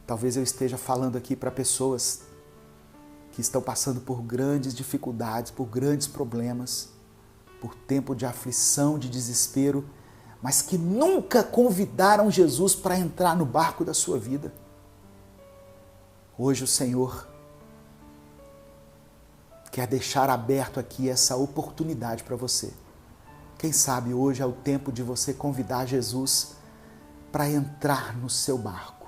Talvez eu esteja falando aqui para pessoas que estão passando por grandes dificuldades, por grandes problemas, por tempo de aflição, de desespero, mas que nunca convidaram Jesus para entrar no barco da sua vida. Hoje o Senhor quer deixar aberto aqui essa oportunidade para você. Quem sabe hoje é o tempo de você convidar Jesus para entrar no seu barco.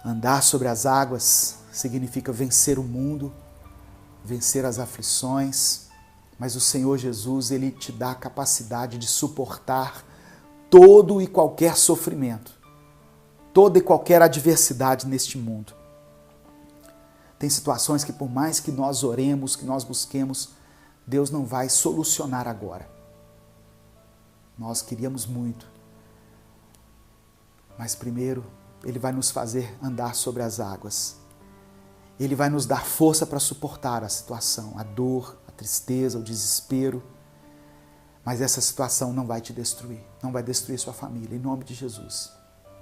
Andar sobre as águas significa vencer o mundo, vencer as aflições, mas o Senhor Jesus, Ele te dá a capacidade de suportar todo e qualquer sofrimento, toda e qualquer adversidade neste mundo. Tem situações que por mais que nós oremos, que nós busquemos, Deus não vai solucionar agora. Nós queríamos muito, mas primeiro Ele vai nos fazer andar sobre as águas. Ele vai nos dar força para suportar a situação, a dor, a tristeza, o desespero. Mas essa situação não vai te destruir, não vai destruir sua família, em nome de Jesus.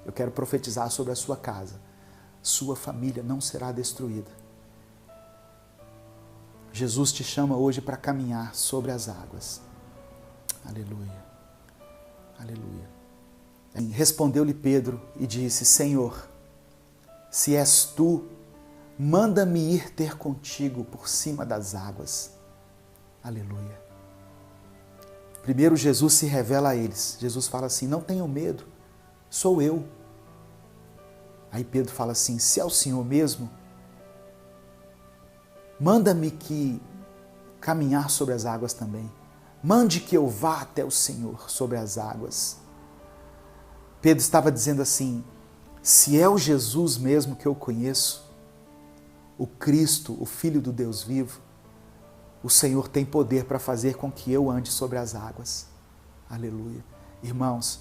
Eu quero profetizar sobre a sua casa. Sua família não será destruída. Jesus te chama hoje para caminhar sobre as águas. Aleluia. Aleluia. Respondeu-lhe Pedro e disse: Senhor, se és tu, manda-me ir ter contigo por cima das águas. Aleluia. Primeiro Jesus se revela a eles. Jesus fala assim: não tenham medo, sou eu. Aí Pedro fala assim: se é o Senhor mesmo, manda-me que caminhar sobre as águas também. Mande que eu vá até o Senhor sobre as águas. Pedro estava dizendo assim: se é o Jesus mesmo que eu conheço, o Cristo, o Filho do Deus vivo, o Senhor tem poder para fazer com que eu ande sobre as águas. Aleluia. Irmãos,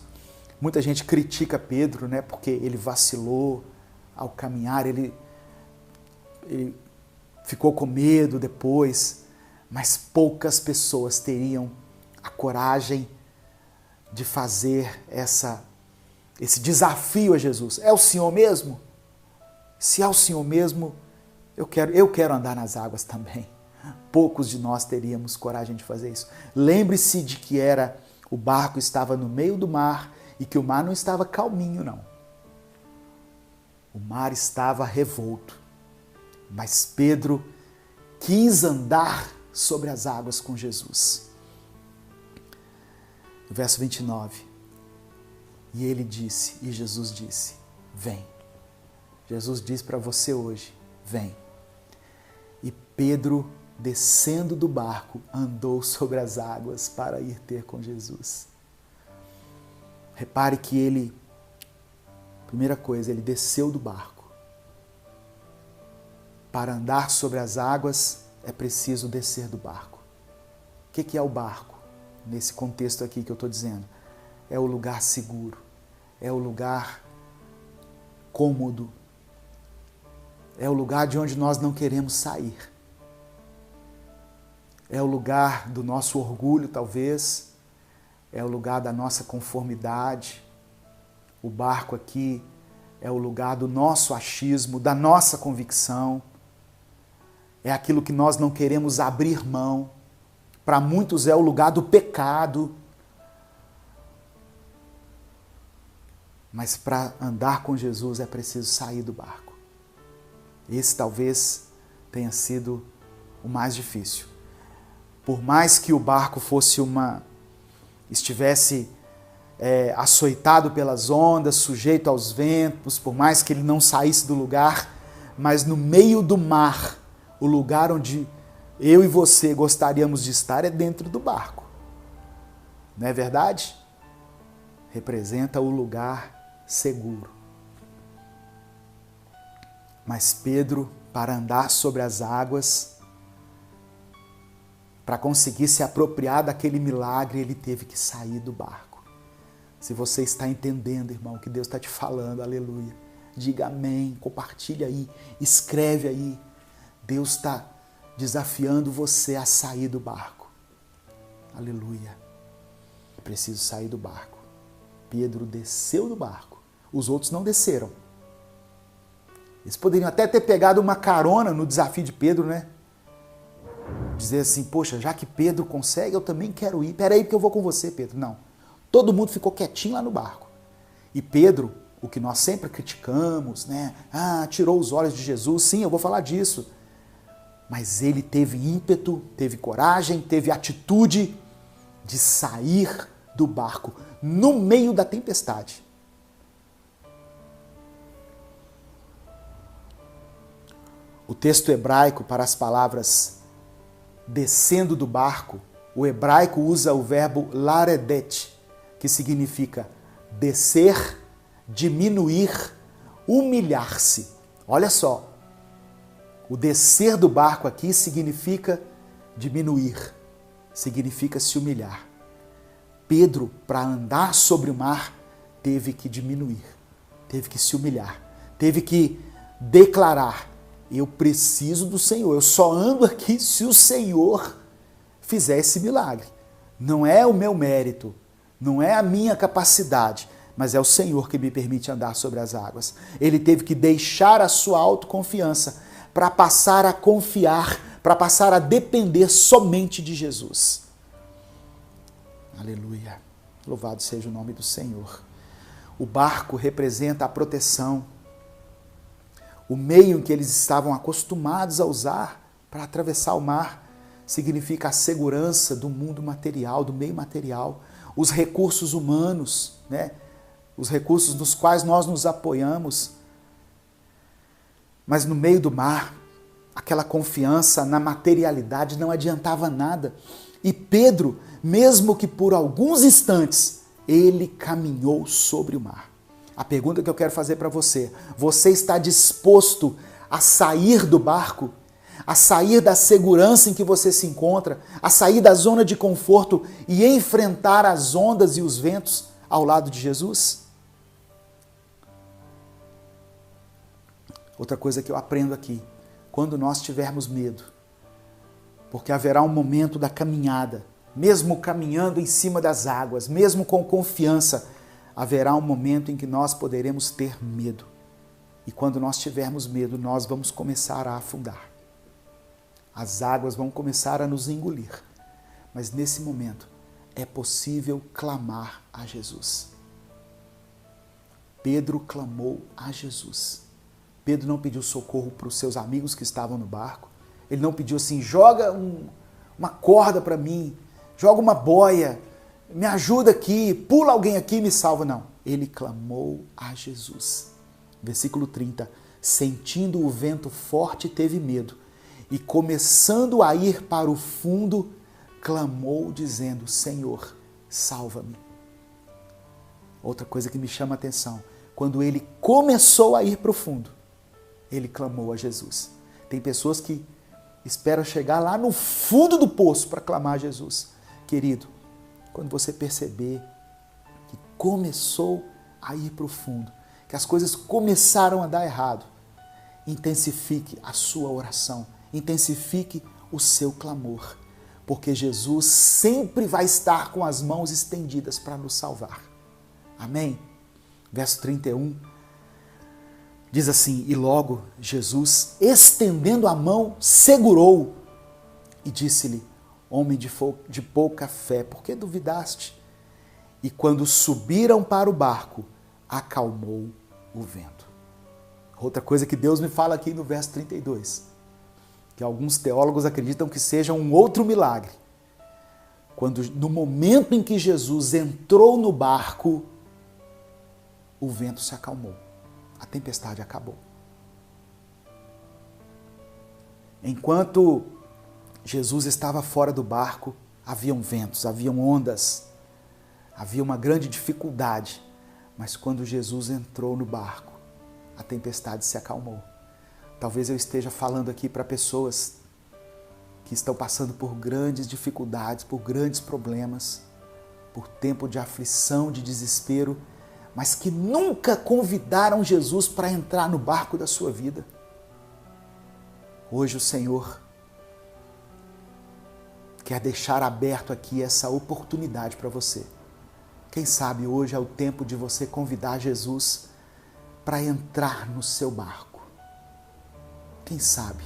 muita gente critica Pedro, né, porque ele vacilou ao caminhar, ele ficou com medo depois, mas poucas pessoas teriam a coragem de fazer esse desafio a Jesus. É o Senhor mesmo? Se é o Senhor mesmo, eu quero andar nas águas também. Poucos de nós teríamos coragem de fazer isso. Lembre-se de que o barco estava no meio do mar e que o mar não estava calminho, não. O mar estava revolto. Mas Pedro quis andar sobre as águas com Jesus. Verso 29. E ele disse, e Jesus disse: vem. Jesus diz para você hoje: vem. E Pedro, descendo do barco, andou sobre as águas para ir ter com Jesus. Repare que primeira coisa, ele desceu do barco. Para andar sobre as águas, é preciso descer do barco. O que é o barco? Nesse contexto aqui que eu estou dizendo. É o lugar seguro, é o lugar cômodo, é o lugar de onde nós não queremos sair. É o lugar do nosso orgulho, talvez, é o lugar da nossa conformidade. O barco aqui é o lugar do nosso achismo, da nossa convicção. É aquilo que nós não queremos abrir mão. Para muitos é o lugar do pecado. Mas para andar com Jesus é preciso sair do barco. Esse talvez tenha sido o mais difícil. Por mais que o barco estivesse açoitado pelas ondas, sujeito aos ventos, por mais que ele não saísse do lugar, mas no meio do mar, o lugar onde eu e você gostaríamos de estar é dentro do barco. Não é verdade? Representa o lugar seguro. Mas Pedro, para andar sobre as águas, para conseguir se apropriar daquele milagre, ele teve que sair do barco. Se você está entendendo, irmão, o que Deus está te falando, aleluia, diga amém, compartilha aí, escreve aí. Deus está desafiando você a sair do barco. Aleluia. É preciso sair do barco. Pedro desceu do barco. Os outros não desceram. Eles poderiam até ter pegado uma carona no desafio de Pedro, né? Dizer assim, poxa, já que Pedro consegue, eu também quero ir. Peraí, porque eu vou com você, Pedro. Não. Todo mundo ficou quietinho lá no barco. E Pedro, o que nós sempre criticamos, né? Tirou os olhos de Jesus. Sim, eu vou falar disso. Mas ele teve ímpeto, teve coragem, teve atitude de sair do barco no meio da tempestade. O texto hebraico para as palavras descendo do barco, o hebraico usa o verbo laredet, que significa descer, diminuir, humilhar-se. Olha só, o descer do barco aqui significa diminuir, significa se humilhar. Pedro, para andar sobre o mar, teve que diminuir, teve que se humilhar, teve que declarar: eu preciso do Senhor, eu só ando aqui se o Senhor fizer esse milagre. Não é o meu mérito, não é a minha capacidade, mas é o Senhor que me permite andar sobre as águas. Ele teve que deixar a sua autoconfiança para passar a confiar, para passar a depender somente de Jesus. Aleluia. Louvado seja o nome do Senhor. O barco representa a proteção, o meio em que eles estavam acostumados a usar para atravessar o mar significa a segurança do mundo material, do meio material, os recursos humanos, né? Os recursos nos quais nós nos apoiamos. Mas no meio do mar, aquela confiança na materialidade não adiantava nada. E Pedro, mesmo que por alguns instantes, ele caminhou sobre o mar. A pergunta que eu quero fazer para você: você está disposto a sair do barco? A sair da segurança em que você se encontra? A sair da zona de conforto e enfrentar as ondas e os ventos ao lado de Jesus? Outra coisa que eu aprendo aqui: quando nós tivermos medo, porque haverá um momento da caminhada, mesmo caminhando em cima das águas, mesmo com confiança, haverá um momento em que nós poderemos ter medo. E quando nós tivermos medo, nós vamos começar a afundar. As águas vão começar a nos engolir. Mas nesse momento é possível clamar a Jesus. Pedro clamou a Jesus. Pedro não pediu socorro para os seus amigos que estavam no barco. Ele não pediu assim: joga uma corda para mim, joga uma boia, me ajuda aqui, pula alguém aqui e me salva. Não, ele clamou a Jesus. Versículo 30, sentindo o vento forte, teve medo e começando a ir para o fundo, clamou dizendo: Senhor, salva-me. Outra coisa que me chama a atenção, quando ele começou a ir para o fundo, ele clamou a Jesus. Tem pessoas que esperam chegar lá no fundo do poço para clamar a Jesus. Querido, quando você perceber que começou a ir para o fundo, que as coisas começaram a dar errado, intensifique a sua oração, intensifique o seu clamor, porque Jesus sempre vai estar com as mãos estendidas para nos salvar. Amém? Verso 31 diz assim: e logo Jesus, estendendo a mão, segurou e disse-lhe: homem de pouca fé, por que duvidaste? E quando subiram para o barco, acalmou o vento. Outra coisa que Deus me fala aqui no verso 32, que alguns teólogos acreditam que seja um outro milagre. Quando, no momento em que Jesus entrou no barco, o vento se acalmou, a tempestade acabou. Enquanto Jesus estava fora do barco, haviam ventos, haviam ondas, havia uma grande dificuldade. Mas quando Jesus entrou no barco, a tempestade se acalmou. Talvez eu esteja falando aqui para pessoas que estão passando por grandes dificuldades, por grandes problemas, por tempo de aflição, de desespero, mas que nunca convidaram Jesus para entrar no barco da sua vida. Hoje o Senhor quer deixar aberto aqui essa oportunidade para você. Quem sabe hoje é o tempo de você convidar Jesus para entrar no seu barco. Quem sabe?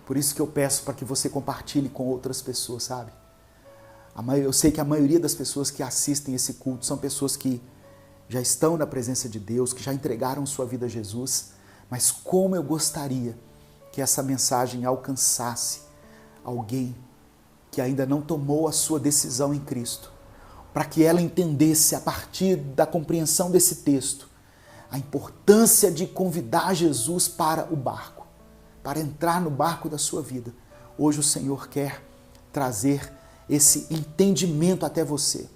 Por isso que eu peço para que você compartilhe com outras pessoas, sabe? Eu sei que a maioria das pessoas que assistem esse culto são pessoas que já estão na presença de Deus, que já entregaram sua vida a Jesus, mas como eu gostaria que essa mensagem alcançasse alguém que ainda não tomou a sua decisão em Cristo, para que ela entendesse, a partir da compreensão desse texto, a importância de convidar Jesus para o barco, para entrar no barco da sua vida. Hoje o Senhor quer trazer esse entendimento até você.